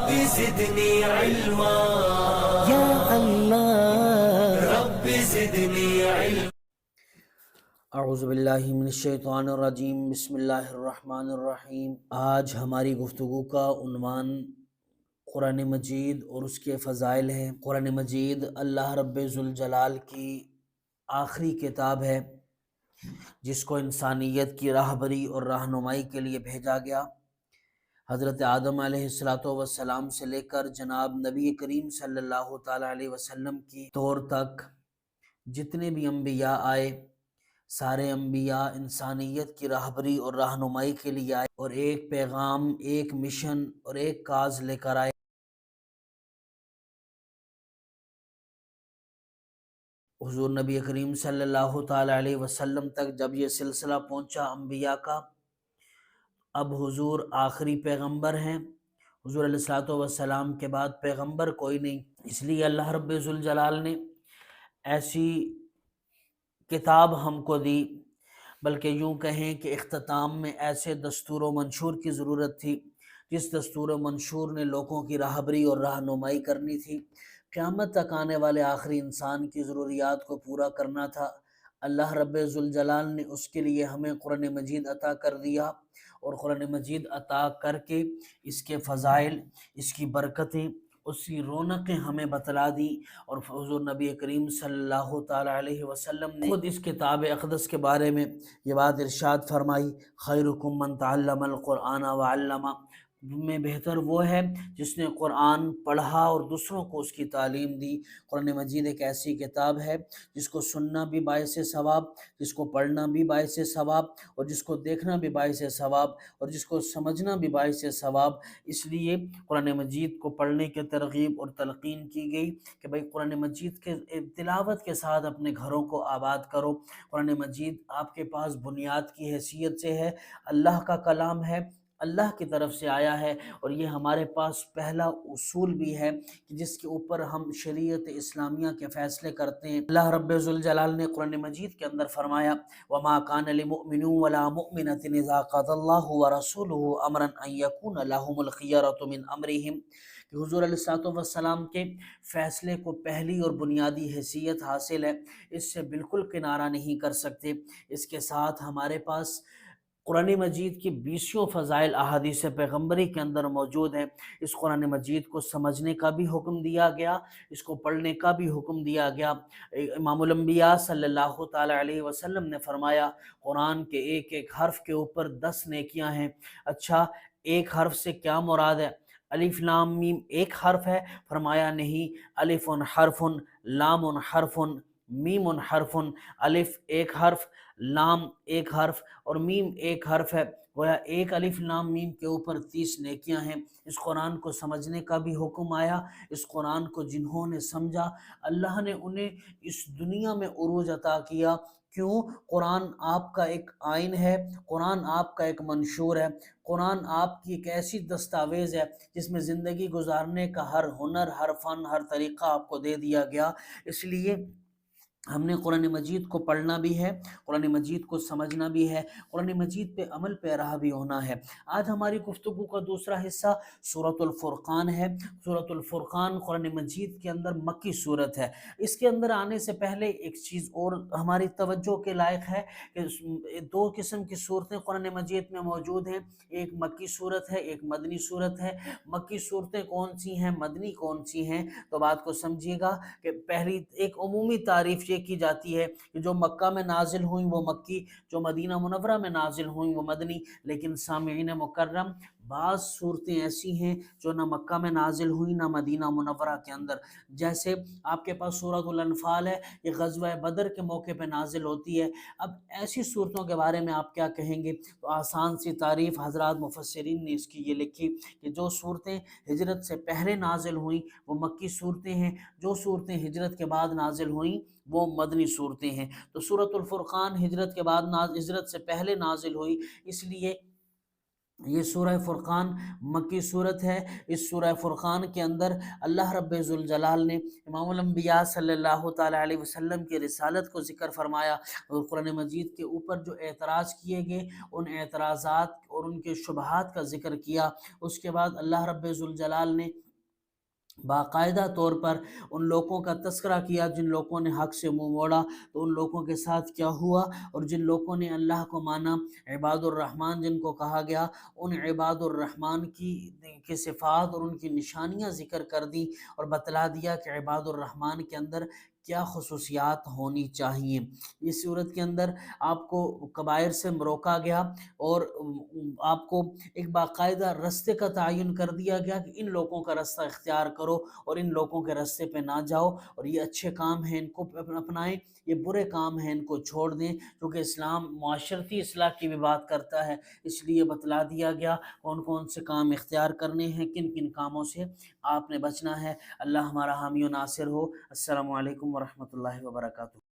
زدني علما یا اللہ. رب زدني علما. اعوذ باللہ من الشیطان الرجیم. بسم اللہ الرحمن الرحیم. آج ہماری گفتگو کا عنوان قرآن مجید اور اس کے فضائل ہے. قرآن مجید اللہ رب ذوالجلال کی آخری کتاب ہے جس کو انسانیت کی راہبری اور رہنمائی کے لیے بھیجا گیا. حضرت آدم علیہ السلام سے لے کر جناب نبی کریم صلی اللہ تعالیٰ علیہ وسلم کی دور تک جتنے بھی انبیاء آئے، سارے انبیاء انسانیت کی راہبری اور رہنمائی کے لیے آئے اور ایک پیغام، ایک مشن اور ایک کاز لے کر آئے. حضور نبی کریم صلی اللہ تعالیٰ علیہ وسلم تک جب یہ سلسلہ پہنچا انبیاء کا، اب حضور آخری پیغمبر ہیں. حضور علیہ السلام کے بعد پیغمبر کوئی نہیں، اس لیے اللہ رب ذوالجلال نے ایسی کتاب ہم کو دی، بلکہ یوں کہیں کہ اختتام میں ایسے دستور و منشور کی ضرورت تھی جس دستور و منشور نے لوگوں کی راہبری اور رہنمائی کرنی تھی، قیامت تک آنے والے آخری انسان کی ضروریات کو پورا کرنا تھا. اللہ رب ذوالجلال نے اس کے لیے ہمیں قرآن مجید عطا کر دیا، اور قرآن مجید عطا کر کے اس کے فضائل، اس کی برکتیں، اس کی رونقیں ہمیں بتلا دی. اور حضور نبی کریم صلی اللہ تعالیٰ علیہ وسلم نے خود اس کتاب اقدس کے بارے میں یہ بات ارشاد فرمائی: خیرکم من تعلم القرآن وعلمہ. میں بہتر وہ ہے جس نے قرآن پڑھا اور دوسروں کو اس کی تعلیم دی. قرآن مجید ایک ایسی کتاب ہے جس کو سننا بھی باعث ثواب، جس کو پڑھنا بھی باعث ثواب، اور جس کو دیکھنا بھی باعث ثواب، اور جس کو سمجھنا بھی باعث ثواب. اس لیے قرآن مجید کو پڑھنے کی ترغیب اور تلقین کی گئی کہ بھئی قرآن مجید کے تلاوت کے ساتھ اپنے گھروں کو آباد کرو. قرآن مجید آپ کے پاس بنیاد کی حیثیت سے ہے، اللہ کا کلام ہے، اللہ کی طرف سے آیا ہے، اور یہ ہمارے پاس پہلا اصول بھی ہے کہ جس کے اوپر ہم شریعت اسلامیہ کے فیصلے کرتے ہیں. اللہ رب ذوالجلال نے قرآن مجید کے اندر فرمایا: وَمَا كَانَ لِمُؤْمِنٍ وَلَا مُؤْمِنَةٍ إِذَا قَضَى اللَّهُ وَرَسُولُهُ أَمْرًا أَن يَكُونَ لَهُمُ الْخِيَرَةُ مِنْ أَمْرِهِمْ. کہ حضور علیہ السلام کے فیصلے کو پہلی اور بنیادی حیثیت حاصل ہے، اس سے بالکل کنارہ نہیں کر سکتے. اس کے ساتھ ہمارے پاس قرآن مجید کی 20 فضائل احادیث پیغمبری کے اندر موجود ہیں. اس قرآن مجید کو سمجھنے کا بھی حکم دیا گیا، اس کو پڑھنے کا بھی حکم دیا گیا. امام الانبیاء صلی اللہ تعالیٰ علیہ وسلم نے فرمایا: قرآن کے ایک ایک حرف کے اوپر 10 نیکیاں ہیں. اچھا، ایک حرف سے کیا مراد ہے؟ الف لام میم ایک حرف ہے؟ فرمایا نہیں، الف حرف، لام حرف، میم حرف. الف ایک حرف، لام ایک حرف اور میم ایک حرف ہے. گویا ایک الف لام میم کے اوپر 30 نیکیاں ہیں. اس قرآن کو سمجھنے کا بھی حکم آیا. اس قرآن کو جنہوں نے سمجھا، اللہ نے انہیں اس دنیا میں عروج عطا کیا. کیوں؟ قرآن آپ کا ایک آئین ہے، قرآن آپ کا ایک منشور ہے، قرآن آپ کی ایک ایسی دستاویز ہے جس میں زندگی گزارنے کا ہر ہنر، ہر فن، ہر طریقہ آپ کو دے دیا گیا. اس لیے ہم نے قرآن مجید کو پڑھنا بھی ہے، قرآن مجید کو سمجھنا بھی ہے، قرآن مجید پہ عمل پیرا بھی ہونا ہے. آج ہماری گفتگو کا دوسرا حصہ سورۃ الفرقان ہے. سورۃ الفرقان قرآن مجید کے اندر مکی صورت ہے. اس کے اندر آنے سے پہلے ایک چیز اور ہماری توجہ کے لائق ہے کہ 2 قسم کی صورتیں قرآن مجید میں موجود ہیں. ایک مکی صورت ہے، ایک مدنی صورت ہے. مکی صورتیں کون سی ہیں، مدنی کون سی ہیں؟ تو بات کو سمجھیے گا کہ پہلی ایک عمومی تعریف یہ کی جاتی ہے کہ جو مکہ میں نازل ہوئیں وہ مکی، جو مدینہ منورہ میں نازل ہوئیں وہ مدنی. لیکن سامعین مکرم، بعض صورتیں ایسی ہیں جو نہ مکہ میں نازل ہوئیں نہ مدینہ منورہ کے اندر. جیسے آپ کے پاس سورۃ الانفال ہے، یہ غزوہ بدر کے موقع پہ نازل ہوتی ہے. اب ایسی صورتوں کے بارے میں آپ کیا کہیں گے؟ تو آسان سی تعریف حضرات مفسرین نے اس کی یہ لکھی کہ جو صورتیں ہجرت سے پہلے نازل ہوئیں وہ مکی صورتیں ہیں، جو صورتیں ہجرت کے بعد نازل ہوئیں وہ مدنی صورتیں ہیں. تو سورۃ الفرقان ہجرت کے بعد ہجرت سے پہلے نازل ہوئی، اس لیے یہ سورہ فرقان مکی صورت ہے۔ اس سورہ فرقان کے اندر اللہ رب ذوالجلال نے امام الانبیاء صلی اللہ تعالیٰ علیہ وسلم کی رسالت کو ذکر فرمایا، اور قرآن مجید کے اوپر جو اعتراض کیے گئے ان اعتراضات اور ان کے شبہات کا ذکر کیا۔ اس کے بعد اللہ رب ذوالجلال نے باقاعدہ طور پر ان لوگوں کا تذکرہ کیا جن لوگوں نے حق سے منہ موڑا، تو ان لوگوں کے ساتھ کیا ہوا، اور جن لوگوں نے اللہ کو مانا، عباد الرحمن جن کو کہا گیا، ان عباد الرحمن کی صفات اور ان کی نشانیاں ذکر کر دی، اور بتلا دیا کہ عباد الرحمن کے اندر کیا خصوصیات ہونی چاہیے۔ اس صورت کے اندر آپ کو کبائر سے روکا گیا، اور آپ کو ایک باقاعدہ رستے کا تعین کر دیا گیا کہ ان لوگوں کا رستہ اختیار کرو اور ان لوگوں کے رستے پہ نہ جاؤ، اور یہ اچھے کام ہیں ان کو اپنائیں، یہ برے کام ہیں ان کو چھوڑ دیں، کیونکہ اسلام معاشرتی اصلاح کی بھی بات کرتا ہے۔ اس لیے بتلا دیا گیا کون کون سے کام اختیار کرنے ہیں، کن کن کاموں سے آپ نے بچنا ہے۔ اللہ ہمارا حامی و ناصر ہو۔ السلام علیکم ورحمۃ اللہ وبرکاتہ۔